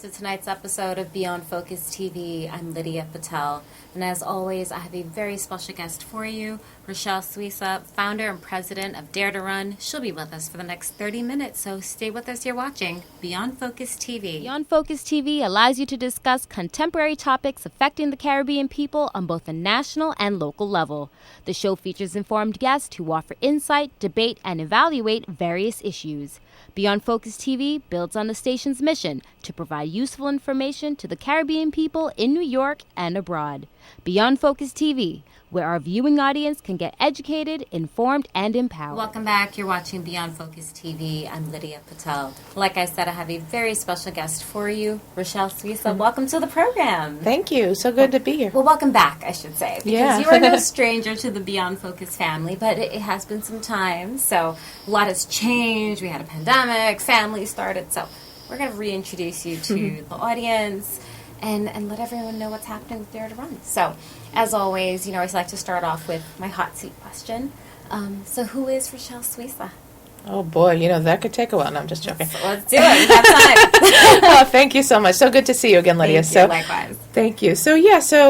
to tonight's episode of Beyond Focus TV. I'm Lydia Patel, and as always, I have a very special guest for you, Rachelle Janice, founder and president of Dare to Run. She'll be with us for the next 30 minutes, so stay with us. You're watching Beyond Focus TV. Beyond Focus TV allows you to discuss contemporary topics affecting the Caribbean people on both a national and local level. The show features informed guests who offer insight, debate, and evaluate various issues. Beyond Focus TV builds on the station's mission to provide useful information to the Caribbean people in New York and abroad. Beyond Focus TV, where our viewing audience can get educated, informed, and empowered. Welcome back. You're watching Beyond Focus TV. I'm Lydia Patel. Like I said, I have a very special guest for you, Rachelle Janice. Welcome to the program. Thank you. So good to be here. Well, welcome back, I should say, because you are no stranger to the Beyond Focus family, but it has been some time, so a lot has changed. We had a pandemic, family started, so we're going to reintroduce you to the audience and let everyone know what's happening with Dare to Run. So, as always, I always like to start off with my hot seat question. So who is Rachelle Janice? Oh, boy, that could take a while. No, I'm just joking. Let's do it. We have time. Oh, thank you so much. So good to see you again, Lydia. Thank you, likewise. Thank you. So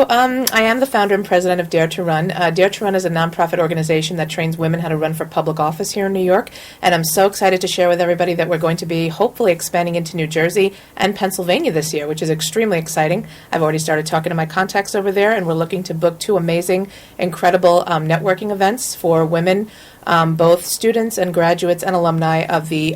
I am the founder and president of Dare to Run. Dare to Run is a nonprofit organization that trains women how to run for public office here in New York. And I'm so excited to share with everybody that we're going to be hopefully expanding into New Jersey and Pennsylvania this year, which is extremely exciting. I've already started talking to my contacts over there, and we're looking to book 2 amazing, incredible networking events for women, both students and graduates and alumni of the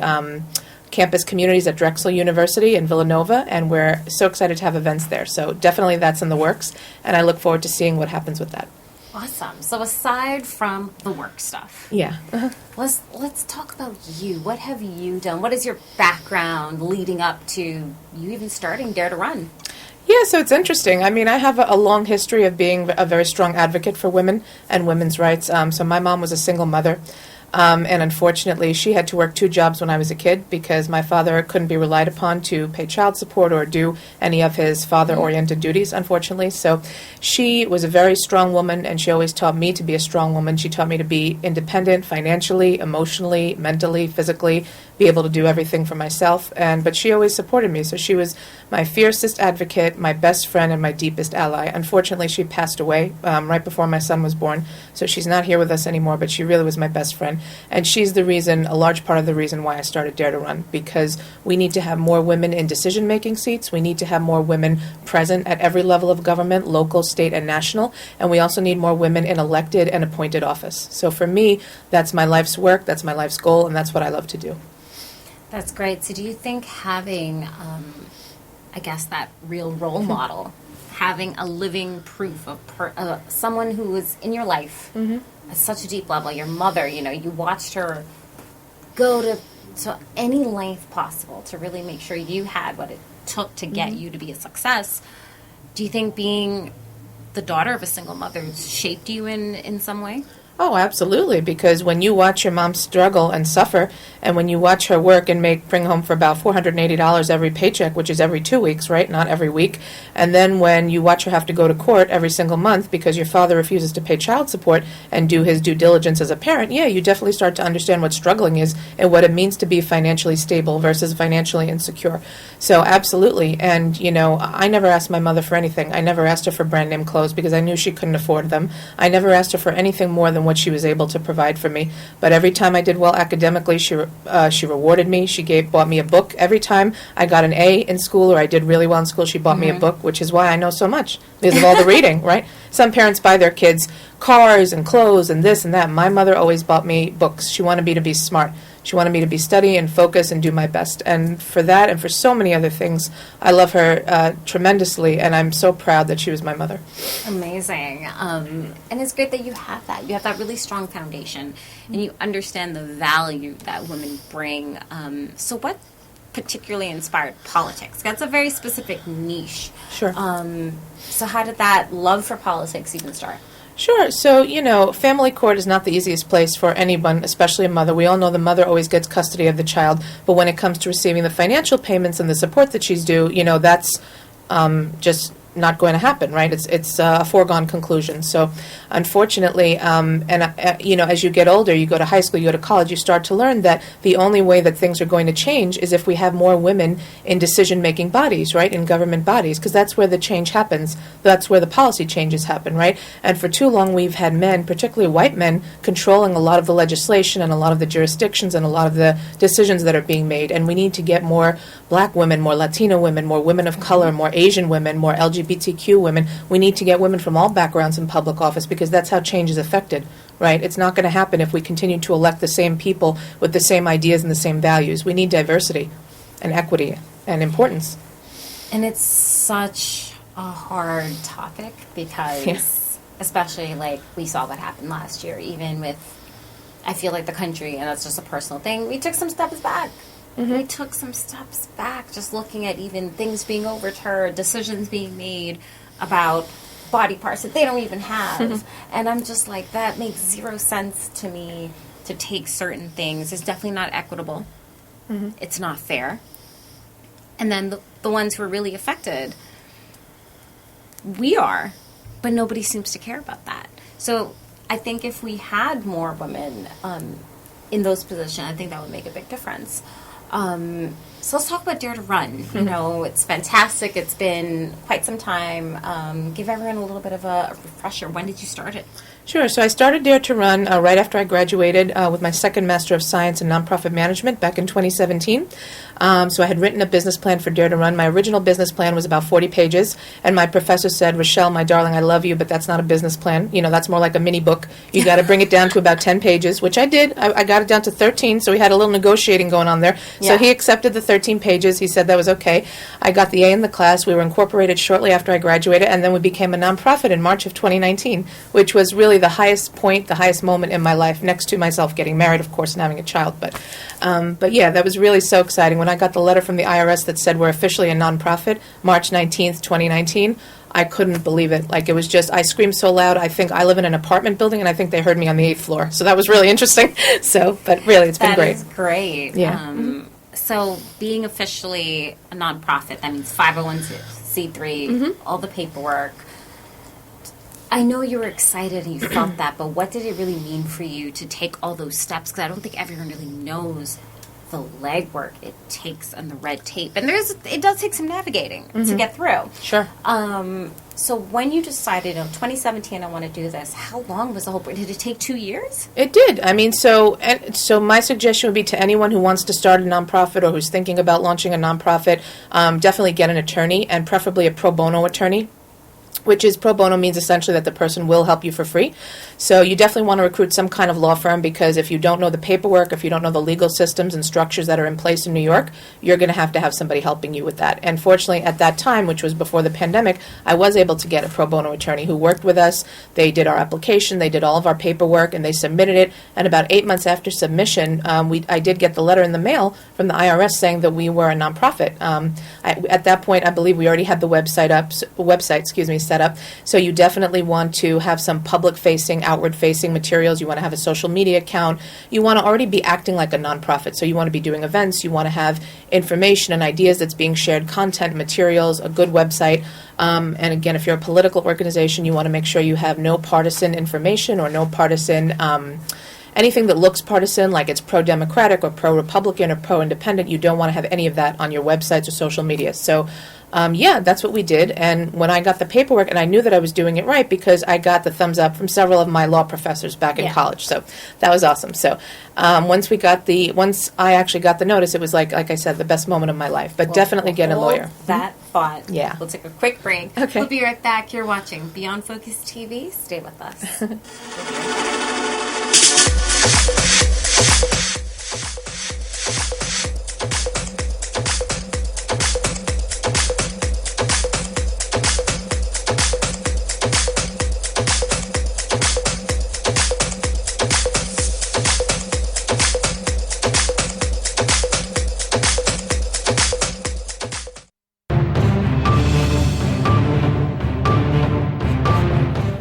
campus communities at Drexel University in Villanova, and we're so excited to have events there. So definitely that's in the works, and I look forward to seeing what happens with that. Awesome. So aside from the work stuff, let's talk about you. What have you done? What is your background leading up to you even starting Dare to Run? Yeah, so it's interesting. I mean, I have a long history of being a very strong advocate for women and women's rights. So my mom was a single mother. And unfortunately, she had to work 2 jobs when I was a kid because my father couldn't be relied upon to pay child support or do any of his father-oriented duties, unfortunately. So she was a very strong woman, and she always taught me to be a strong woman. She taught me to be independent financially, emotionally, mentally, physically, be able to do everything for myself. But she always supported me. So she was my fiercest advocate, my best friend, and my deepest ally. Unfortunately, she passed away right before my son was born. So she's not here with us anymore, but she really was my best friend. And she's the reason, a large part of the reason why I started Dare to Run, because we need to have more women in decision-making seats. We need to have more women present at every level of government, local, state, and national. And we also need more women in elected and appointed office. So for me, that's my life's work, that's my life's goal, and that's what I love to do. That's great. So do you think having, that real role model, having a living proof of someone who was in your life at such a deep level, your mother, you watched her go to any length possible to really make sure you had what it took to get you to be a success. Do you think being the daughter of a single mother shaped you in some way? Oh, absolutely, because when you watch your mom struggle and suffer, and when you watch her work and bring home for about $480 every paycheck, which is every 2 weeks, right, not every week, and then when you watch her have to go to court every single month because your father refuses to pay child support and do his due diligence as a parent, you definitely start to understand what struggling is and what it means to be financially stable versus financially insecure. So absolutely, and I never asked my mother for anything. I never asked her for brand name clothes because I knew she couldn't afford them. I never asked her for anything more than what she was able to provide for me. But every time I did well academically, she rewarded me. She bought me a book. Every time I got an A in school or I did really well in school, she bought me a book, which is why I know so much, because of all the reading, right? Some parents buy their kids cars and clothes and this and that. My mother always bought me books. She wanted me to be smart. She wanted me to be study and focus and do my best. And for that and for so many other things, I love her tremendously, and I'm so proud that she was my mother. Amazing. And it's great that you have that. You have that really strong foundation, and you understand the value that women bring. So what particularly inspired politics? That's a very specific niche. Sure. So how did that love for politics even start? Sure. So, family court is not the easiest place for anyone, especially a mother. We all know the mother always gets custody of the child, but when it comes to receiving the financial payments and the support that she's due, that's just not going to happen, right? It's a foregone conclusion. So, unfortunately, as you get older, you go to high school, you go to college, you start to learn that the only way that things are going to change is if we have more women in decision-making bodies, right, in government bodies, because that's where the change happens. That's where the policy changes happen, right? And for too long, we've had men, particularly white men, controlling a lot of the legislation and a lot of the jurisdictions and a lot of the decisions that are being made. And we need to get more black women, more Latino women, more women of color, more Asian women, more LGBTQ women. We need to get women from all backgrounds in public office because that's how change is affected, right? It's not going to happen if we continue to elect the same people with the same ideas and the same values. We need diversity and equity and importance. And it's such a hard topic because, especially like we saw what happened last year, even with, I feel like the country, and that's just a personal thing, we took some steps back. We took some steps back, just looking at even things being overturned, decisions being made about body parts that they don't even have. And I'm just like, that makes zero sense to me to take certain things. It's definitely not equitable. It's not fair. And then the ones who are really affected, we are, but nobody seems to care about that. So I think if we had more women in those positions, I think that would make a big difference. So let's talk about Dare to Run. You know, it's fantastic. It's been quite some time. Give everyone a little bit of a refresher. When did you start it? Sure. So I started Dare to Run right after I graduated with my second Master of Science in Nonprofit Management back in 2017. So I had written a business plan for Dare to Run. My original business plan was about 40 pages, and my professor said, Rachelle, my darling, I love you, but that's not a business plan. You know, that's more like a mini book. You got to bring it down to about 10 pages, which I did. I got it down to 13, so we had a little negotiating going on there. Yeah. So he accepted the 13 pages. He said that was okay. I got the A in the class. We were incorporated shortly after I graduated, and then we became a nonprofit in March of 2019, which was really the highest point, the highest moment in my life, next to myself getting married, of course, and having a child. But yeah, that was really so exciting. When I got the letter from the IRS that said we're officially a nonprofit, March 19th, 2019, I couldn't believe it. Like, it was just, I screamed so loud. I think I live in an apartment building, and I think they heard me on the 8th floor. So that was really interesting. But really, it's been great. That is great. Yeah. So being officially a nonprofit, that means 501c3, all the paperwork. I know you were excited and you felt that, but what did it really mean for you to take all those steps? Because I don't think everyone really knows the legwork it takes and the red tape. And it does take some navigating to get through. Sure. So when you decided in 2017, I want to do this, how long was the whole, did it take 2 years? It did. I mean, so my suggestion would be to anyone who wants to start a nonprofit or who's thinking about launching a nonprofit, definitely get an attorney, and preferably a pro bono attorney. Which is, pro bono means essentially that the person will help you for free. So you definitely want to recruit some kind of law firm, because if you don't know the paperwork, if you don't know the legal systems and structures that are in place in New York, you're going to have somebody helping you with that. And fortunately, at that time, which was before the pandemic, I was able to get a pro bono attorney who worked with us. They did our application, they did all of our paperwork, and they submitted it. And about 8 months after submission, I did get the letter in the mail from the IRS saying that we were a nonprofit. At that point, I believe we already had the website set up. So you definitely want to have some public-facing, outward-facing materials. You want to have a social media account. You want to already be acting like a nonprofit. So you want to be doing events. You want to have information and ideas that's being shared, content, materials, a good website. And again, if you're a political organization, you want to make sure you have no partisan information or no partisan anything that looks partisan, like it's pro-democratic or pro-republican or pro-independent. You don't want to have any of that on your websites or social media. So that's what we did. And when I got the paperwork, and I knew that I was doing it right because I got the thumbs up from several of my law professors back in college. So that was awesome. So once I actually got the notice, it was like I said, the best moment of my life. But definitely get a lawyer. That thought. Yeah. We'll take a quick break. Okay. We'll be right back. You're watching Beyond Focus TV. Stay with us. We'll be right back.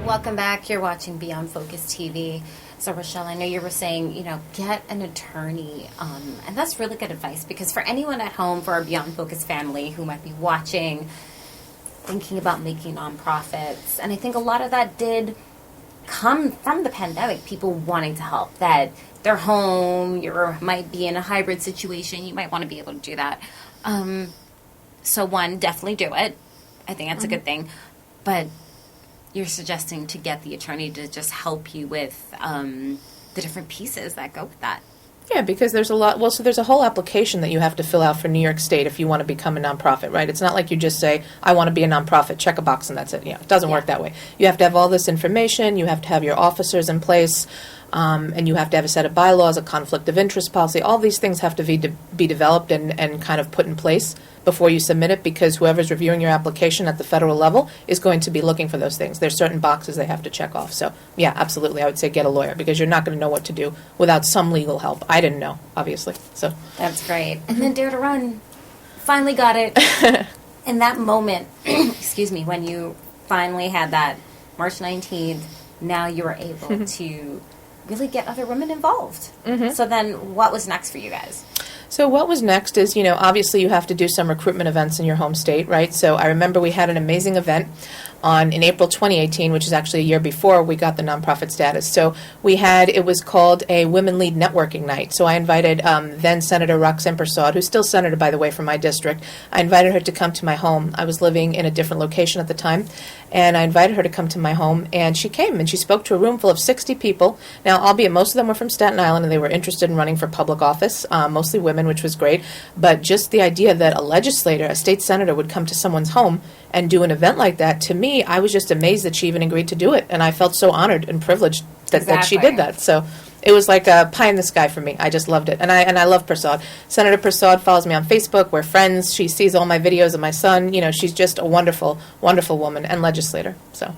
Welcome back. You're watching Beyond Focus TV. So, Rachelle, I know you were saying, get an attorney. And that's really good advice, because for anyone at home, for our Beyond Focus family who might be watching, thinking about making nonprofits. And I think a lot of that did come from the pandemic, people wanting to help, that they're home, you might be in a hybrid situation, you might want to be able to do that. So one, definitely do it. I think that's a good thing. But you're suggesting to get the attorney to just help you with the different pieces that go with that. Yeah, because there's a lot. Well, so there's a whole application that you have to fill out for New York State if you want to become a nonprofit, right? It's not like you just say, I want to be a nonprofit, check a box, and that's it. It doesn't work that way. You have to have all this information. You have to have your officers in place, and you have to have a set of bylaws, a conflict of interest policy. All these things have to be developed and kind of put in place before you submit it, because whoever's reviewing your application at the federal level is going to be looking for those things. There's certain boxes they have to check off. So, yeah, absolutely, I would say get a lawyer, because you're not going to know what to do without some legal help. I didn't know, obviously. So that's great. And then Dare to Run, finally got it. In that moment, excuse me, when you finally had that March 19th, now you were able to really get other women involved. So then what was next for you guys? So what was next is, obviously you have to do some recruitment events in your home state, right? So I remember we had an amazing event in April 2018, which is actually a year before we got the nonprofit status. So it was called a Women Lead Networking Night. So I invited then Senator Roxanne Persaud, who's still senator, by the way, from my district. I invited her to come to my home. I was living in a different location at the time, and I invited her to come to my home, and she came, and she spoke to a room full of 60 people. Now, albeit most of them were from Staten Island, and they were interested in running for public office, mostly women, which was great. But just the idea that a legislator, a state senator, would come to someone's home and do an event like that, to me, I was just amazed that she even agreed to do it. And I felt so honored and privileged that she did that. So it was like a pie in the sky for me. I just loved it. And I love Persaud. Senator Persaud follows me on Facebook. We're friends. She sees all my videos of my son. She's just a wonderful, wonderful woman and legislator. So.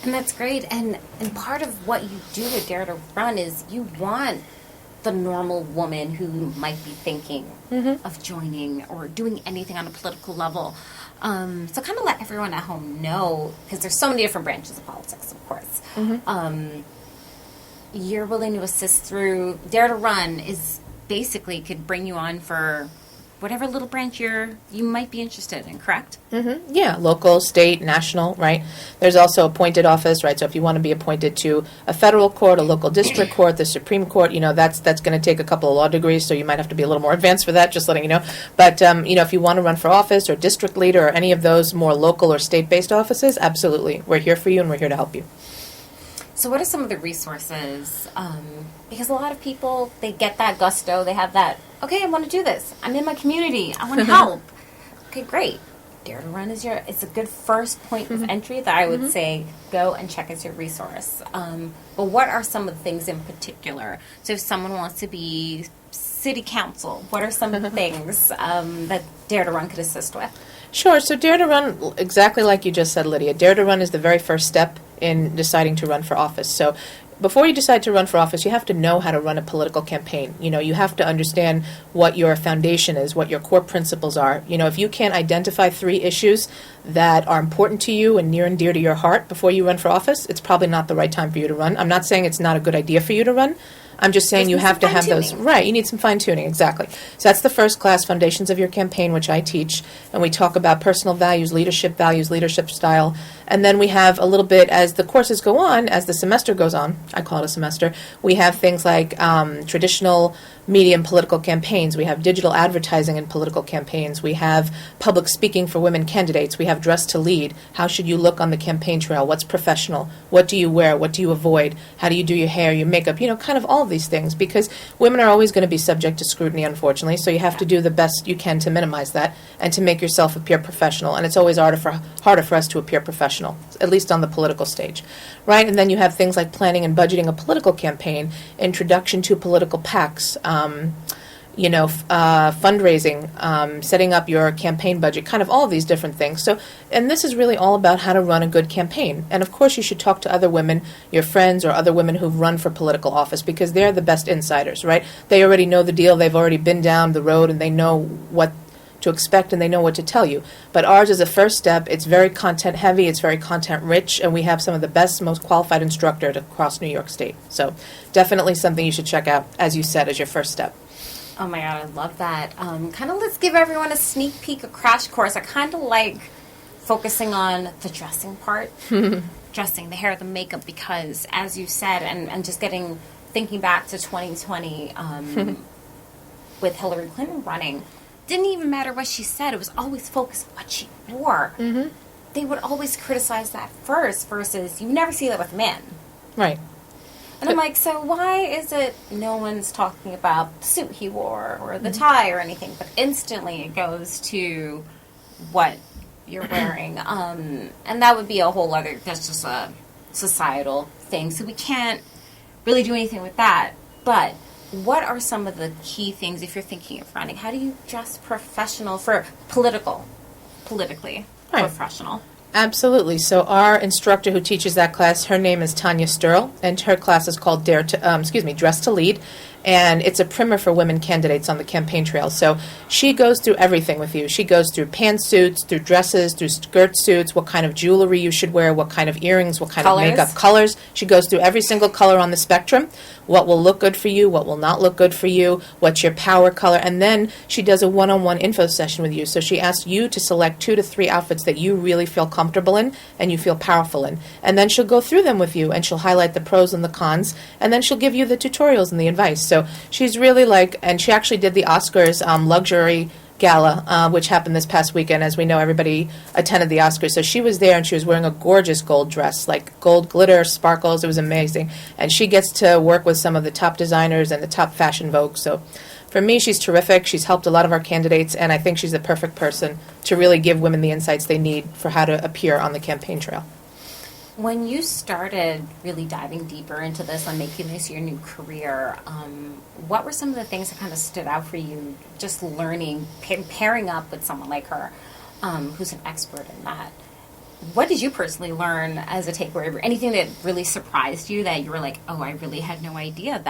And that's great. And part of what you do with Dare to Run is you want the normal woman who might be thinking of joining or doing anything on a political level. So kind of let everyone at home know, because there's so many different branches of politics, of course. You're willing to assist through Dare to Run is basically could bring you on for whatever little branch you might be interested in, correct? Yeah, local, state, national, right? There's also appointed office, right? So if you want to be appointed to a federal court, a local district court, the Supreme Court, that's going to take a couple of law degrees, so you might have to be a little more advanced for that, just letting you know. But, if you want to run for office or district leader or any of those more local or state-based offices, absolutely. We're here for you, and we're here to help you. So what are some of the resources? Because a lot of people, they get that gusto, they have that, okay, I want to do this. I'm in my community. I want to help. Okay, great. Dare to Run it's a good first point of entry that I would say go and check as your resource. But what are some of the things in particular? So if someone wants to be city council, what are some of the things that Dare to Run could assist with? Sure. So Dare to Run, exactly like you just said, Lydia, Dare to Run is the very first step in deciding to run for office. So before you decide to run for office, you have to know how to run a political campaign. You have to understand what your foundation is, what your core principles are. If you can't identify 3 issues that are important to you and near and dear to your heart before you run for office, it's probably not the right time for you to run. I'm not saying it's not a good idea for you to run. I'm just saying you have to have those. Right, you need some fine-tuning, exactly. So that's the first class, Foundations of Your Campaign, which I teach. And we talk about personal values, leadership style. And then we have a little bit, as the courses go on, as the semester goes on, I call it a semester, we have things like traditional media and political campaigns. We have digital advertising and political campaigns. We have public speaking for women candidates. We have dress to lead. How should you look on the campaign trail? What's professional? What do you wear? What do you avoid? How do you do your hair, your makeup? Kind of all of these things, because women are always going to be subject to scrutiny, unfortunately, so you have to do the best you can to minimize that and to make yourself appear professional. And it's always harder for us to appear professional, at least on the political stage, right? And then you have things like planning and budgeting a political campaign, introduction to political PACs, fundraising, setting up your campaign budget, kind of all of these different things. So, and this is really all about how to run a good campaign. And of course, you should talk to other women, your friends, or other women who've run for political office, because they're the best insiders, right? They already know the deal. They've already been down the road, and they know what to expect, and they know what to tell you. But ours is a first step. It's very content heavy. It's very content rich, and we have some of the best, most qualified instructors across New York State. So definitely something you should check out, as you said, as your first step. Oh my God, I love that. Kind of let's give everyone a sneak peek, a crash course. I kind of like focusing on the dressing part, dressing, the hair, the makeup, because as you said, and just thinking back to 2020 with Hillary Clinton running, didn't even matter what she said. It was always focused on what she wore. Mm-hmm. They would always criticize that first versus you never see that with men. Right. And I'm like, so why is it no one's talking about the suit he wore or the tie or anything, but instantly it goes to what you're wearing? And that would be a whole other, that's just a societal thing. So we can't really do anything with that. But what are some of the key things if you're thinking of running? How do you dress professional for politically professional? Absolutely. So our instructor who teaches that class, her name is Tanya Sturl, and her class is called Dress to Lead, and it's a primer for women candidates on the campaign trail. So she goes through everything with you. She goes through pantsuits, through dresses, through skirt suits, what kind of jewelry you should wear, what kind of earrings, what kind of makeup, colors. She goes through every single color on the spectrum, what will look good for you, what will not look good for you, what's your power color, and then she does a one-on-one info session with you. So she asks you to select 2 to 3 outfits that you really feel comfortable in and you feel powerful in. And then she'll go through them with you, and she'll highlight the pros and the cons, and then she'll give you the tutorials and the advice. So she's really and she actually did the Oscars luxury gala, which happened this past weekend. As we know, everybody attended the Oscars. So she was there, and she was wearing a gorgeous gold dress, like gold glitter, sparkles. It was amazing. And she gets to work with some of the top designers and the top fashion Vogue. So for me, she's terrific. She's helped a lot of our candidates, and I think she's the perfect person to really give women the insights they need for how to appear on the campaign trail. When you started really diving deeper into this and making this your new career, what were some of the things that kind of stood out for you, just learning, pairing up with someone like her, who's an expert in that? What did you personally learn as a takeaway? Anything that really surprised you that you were like, oh, I really had no idea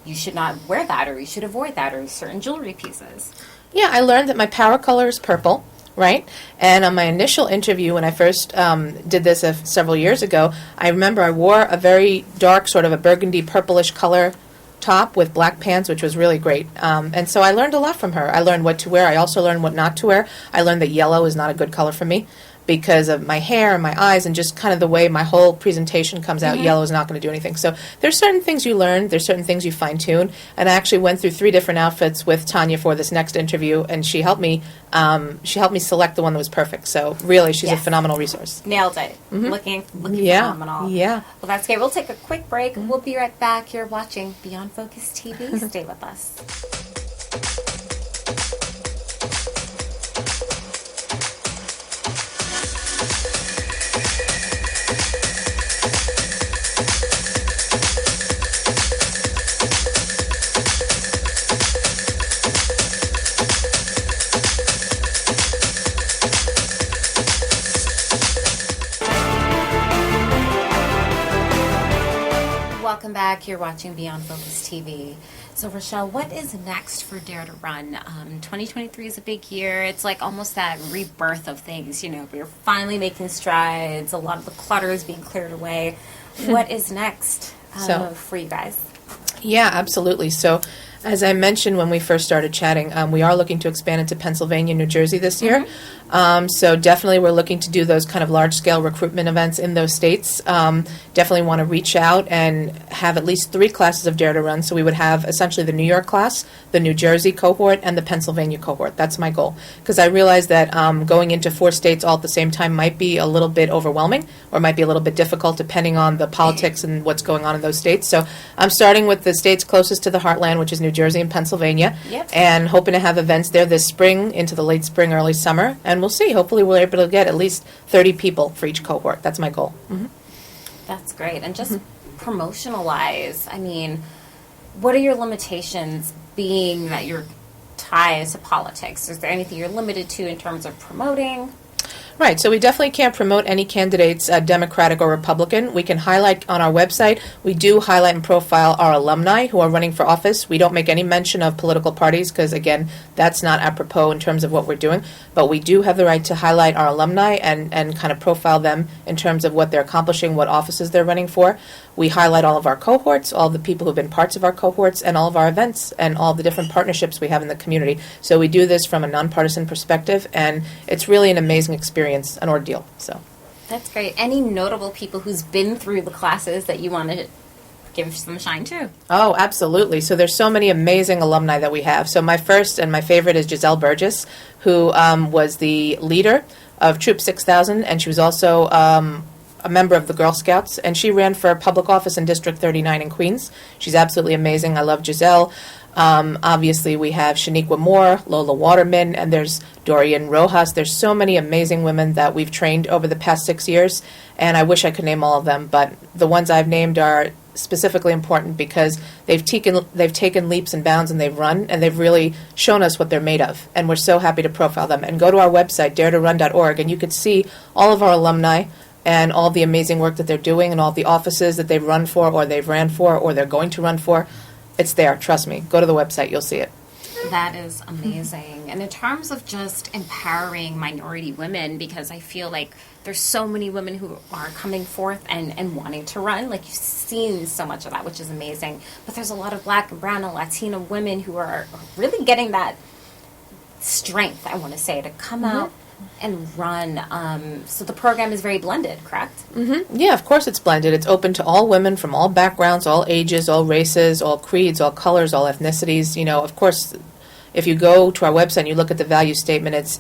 you should not wear that, or you should avoid that, or certain jewelry pieces? Yeah, I learned that my power color is purple. Right? And on my initial interview, when I first did this several years ago, I remember I wore a very dark, sort of a burgundy purplish color top with black pants, which was really great. And so I learned a lot from her. I learned what to wear. I also learned what not to wear. I learned that yellow is not a good color for me because of my hair and my eyes and just kind of the way my whole presentation comes out. Yellow is not going to do anything. So there's certain things you learn, there's certain things you fine-tune, and I actually went through 3 different outfits with Tanya for this next interview, and she helped me select the one that was perfect. So really, she's a phenomenal resource. Nailed it. Looking phenomenal. Yeah. Well, that's great. We'll take a quick break. We'll be right back. You're watching Beyond Focus TV. Stay with us. Welcome back. You're watching Beyond Focus TV. So, Rachelle, what is next for Dare to Run? 2023 is a big year. It's like almost that rebirth of things. You know, we're finally making strides. A lot of the clutter is being cleared away. What is next for you guys? Yeah, absolutely. So, as I mentioned when we first started chatting, we are looking to expand into Pennsylvania, New Jersey this year. So definitely we're looking to do those kind of large-scale recruitment events in those states. Definitely want to reach out and have at least 3 classes of Dare to Run. So we would have essentially the New York class, the New Jersey cohort, and the Pennsylvania cohort. That's my goal. Because I realize that going into 4 states all at the same time might be a little bit overwhelming or might be a little bit difficult depending on the politics and what's going on in those states. So I'm starting with the states closest to the heartland, which is New Jersey and Pennsylvania, and hoping to have events there this spring into the late spring, early summer, and we'll see. Hopefully we're able to get at least 30 people for each cohort. That's my goal. That's great. And just promotional-wise, I mean, what are your limitations being that you're tied to politics? Is there anything you're limited to in terms of promoting? Right, so we definitely can't promote any candidates, Democratic or Republican. We can highlight on our website, we do highlight and profile our alumni who are running for office. We don't make any mention of political parties because, again, that's not apropos in terms of what we're doing. But we do have the right to highlight our alumni and kind of profile them in terms of what they're accomplishing, what offices they're running for. We highlight all of our cohorts, all the people who've been parts of our cohorts, and all of our events and all the different partnerships we have in the community. So we do this from a nonpartisan perspective, and it's really an amazing experience experience, an ordeal. So That's great. Any notable people who's been through the classes that you want to give some shine to? Oh, absolutely. So there's so many amazing alumni that we have. So my first and my favorite is Giselle Burgess, who was the leader of Troop 6000, and she was also a member of the Girl Scouts, and she ran for public office in District 39 in Queens. She's absolutely amazing. I love Giselle. Obviously, we have Shaniqua Moore, Lola Waterman, and there's Dorian Rojas. There's so many amazing women that we've trained over the past 6 years, and I wish I could name all of them, but the ones I've named are specifically important because they've taken leaps and bounds, and they've run, and they've really shown us what they're made of, and we're so happy to profile them. And go to our website, daretorun.org, and you could see all of our alumni and all the amazing work that they're doing and all the offices that they've run for or they've ran for or they're going to run for. It's there, trust me. Go to the website, you'll see it. That is amazing. And in terms of just empowering minority women, because I feel like there's so many women who are coming forth and wanting to run. Like, you've seen so much of that, which is amazing. But there's a lot of Black and Brown and Latina women who are really getting that strength, I want to say, to come out and run. So the program is very blended, correct? Mm-hmm. Yeah, of course it's blended. It's open to all women from all backgrounds, all ages, all races, all creeds, all colors, all ethnicities. You know, of course, if you go to our website and you look at the value statement, it's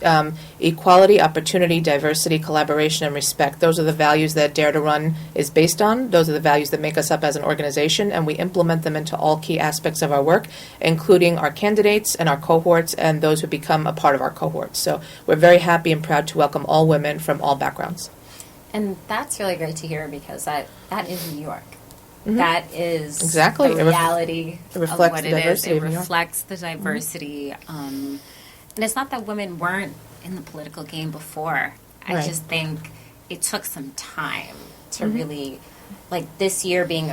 equality, opportunity, diversity, collaboration, and respect. Those are the values that Dare to Run is based on. Those are the values that make us up as an organization, and we implement them into all key aspects of our work, including our candidates and our cohorts and those who become a part of our cohorts. So we're very happy and proud to welcome all women from all backgrounds. And that's really great to hear, because that is New York. Mm-hmm. That is exactly the reality it reflects of what the it is. diversity It of New York. reflects the diversity. And it's not that women weren't in the political game before. I Right. just think it took some time to really, like this year being,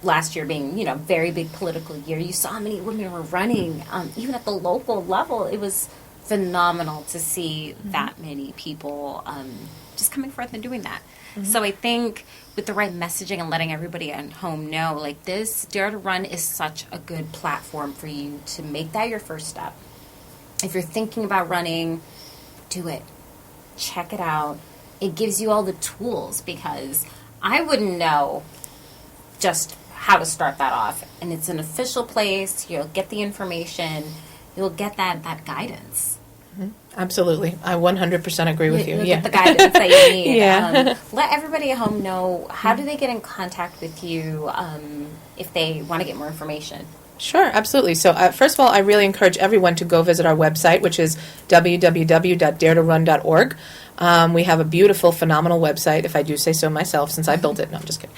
last year being, very big political year. You saw how many women were running, even at the local level. It was phenomenal to see that many people just coming forth and doing that. So I think with the right messaging and letting everybody at home know, like, this Dare to Run is such a good platform for you to make that your first step. If you're thinking about running, do it. Check it out. It gives you all the tools, because I wouldn't know just how to start that off. And it's an official place. You'll get the information. You'll get that guidance. Absolutely. I 100% agree with you. You'll Yeah. get the guidance that you need. Yeah. Let everybody at home know, how do they get in contact with you if they want to get more information? Sure, absolutely. So first of all, I really encourage everyone to go visit our website, which is www.daretorun.org. We have a beautiful, phenomenal website, if I do say so myself, since I built it. No, I'm just kidding.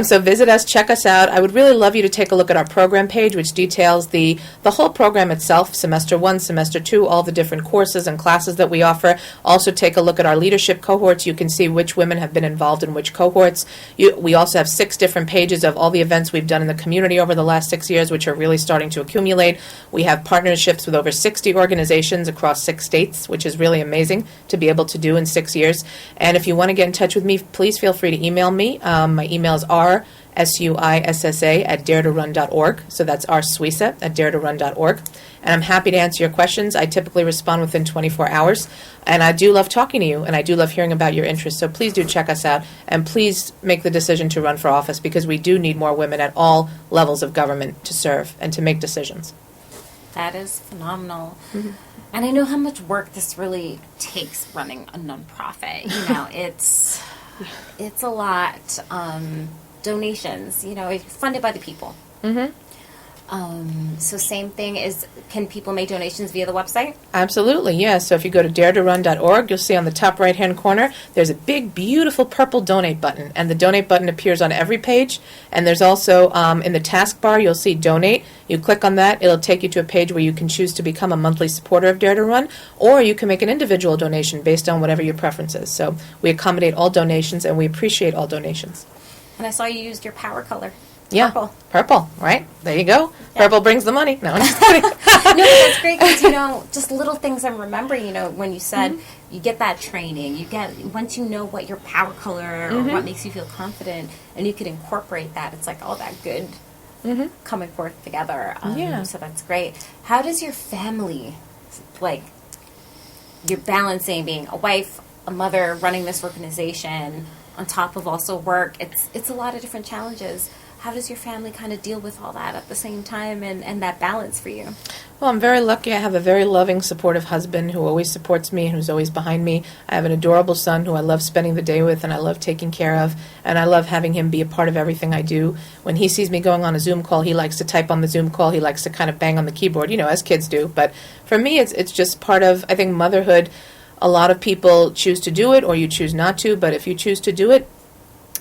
So visit us, check us out. I would really love you to take a look at our program page, which details the whole program itself, semester 1, semester 2, all the different courses and classes that we offer. Also take a look at our leadership cohorts. You can see which women have been involved in which cohorts. We also have 6 different pages of all the events we've done in the community over the last 6 years, which are really starting to accumulate. We have partnerships with over 60 organizations across 6 states, which is really amazing to be able to do in 6 years. And if you want to get in touch with me, please feel free to email me. My email is rsuissa@daretorun.org. So that's rsuissa@daretorun.org. And I'm happy to answer your questions. I typically respond within 24 hours. And I do love talking to you, and I do love hearing about your interests. So please do check us out, and please make the decision to run for office, because we do need more women at all levels of government to serve and to make decisions. That is phenomenal. And I know how much work this really takes running a nonprofit. It's a lot. Donations, it's funded by the people. So same thing is, can people make donations via the website? Absolutely, yes. So if you go to daretorun.org, you'll see on the top right-hand corner, there's a big, beautiful purple donate button. And the donate button appears on every page. And there's also, in the taskbar, you'll see donate. You click on that, it'll take you to a page where you can choose to become a monthly supporter of Dare to Run, or you can make an individual donation based on whatever your preference is. So we accommodate all donations, and we appreciate all donations. And I saw you used your power color. Yeah, purple, right? There you go. Yeah. Purple brings the money. No, I'm just kidding. No, but that's great, because, just little things I'm remembering, when you said you get that training, once you know what your power color or what makes you feel confident, and you can incorporate that, it's like all that good coming forth together. So that's great. How does your family, you're balancing being a wife, a mother, running this organization on top of also work. It's a lot of different challenges. How does your family kind of deal with all that at the same time and that balance for you? Well, I'm very lucky. I have a very loving, supportive husband who always supports me and who's always behind me. I have an adorable son who I love spending the day with and I love taking care of, and I love having him be a part of everything I do. When he sees me going on a Zoom call, he likes to type on the Zoom call. He likes to kind of bang on the keyboard, as kids do. But for me, it's just part of, I think, motherhood. A lot of people choose to do it or you choose not to, but if you choose to do it,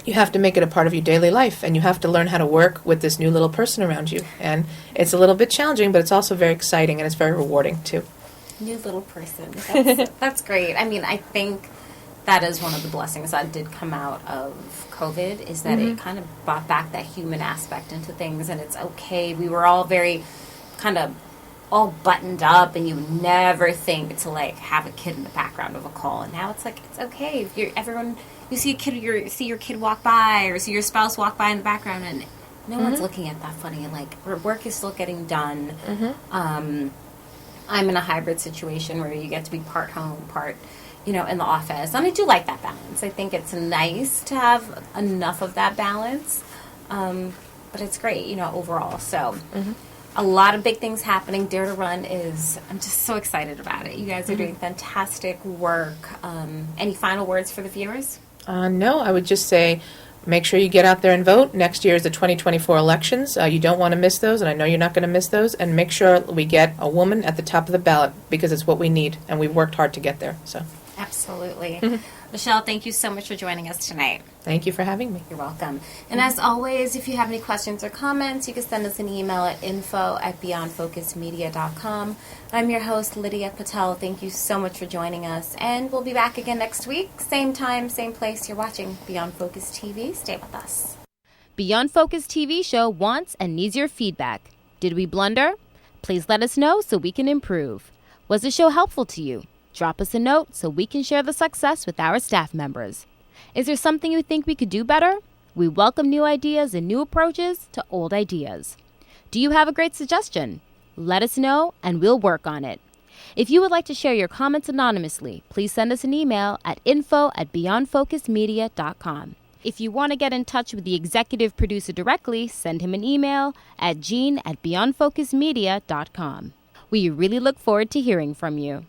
you have to make it a part of your daily life, and you have to learn how to work with this new little person around you. And it's a little bit challenging, but it's also very exciting, and it's very rewarding, too. New little person. That's great. I mean, I think that is one of the blessings that did come out of COVID, is that it kind of brought back that human aspect into things, and it's okay. We were all very kind of all buttoned up, and you would never think to, like, have a kid in the background of a call. And now it's like, it's okay. You see a kid, see your kid walk by, or see your spouse walk by in the background, and no one's looking at that funny. And like, work is still getting done. I'm in a hybrid situation where you get to be part home, part, in the office, and I do like that balance. I think it's nice to have enough of that balance, but it's great, overall. So. A lot of big things happening. Dare to Run I'm just so excited about it. You guys are doing fantastic work. Any final words for the viewers? No, I would just say make sure you get out there and vote. Next year is the 2024 elections. You don't want to miss those, and I know you're not going to miss those. And make sure we get a woman at the top of the ballot, because it's what we need, and we've worked hard to get there. So, absolutely. Rachelle, thank you so much for joining us tonight. Thank you for having me. You're welcome. And as always, if you have any questions or comments, you can send us an email at info@beyondfocusmedia.com. I'm your host, Lydia Patel. Thank you so much for joining us. And we'll be back again next week. Same time, same place. You're watching Beyond Focus TV. Stay with us. Beyond Focus TV show wants and needs your feedback. Did we blunder? Please let us know so we can improve. Was the show helpful to you? Drop us a note so we can share the success with our staff members. Is there something you think we could do better? We welcome new ideas and new approaches to old ideas. Do you have a great suggestion? Let us know and we'll work on it. If you would like to share your comments anonymously, please send us an email at info@beyondfocusmedia.com. If you want to get in touch with the executive producer directly, send him an email at gene@beyondfocusmedia.com. We really look forward to hearing from you.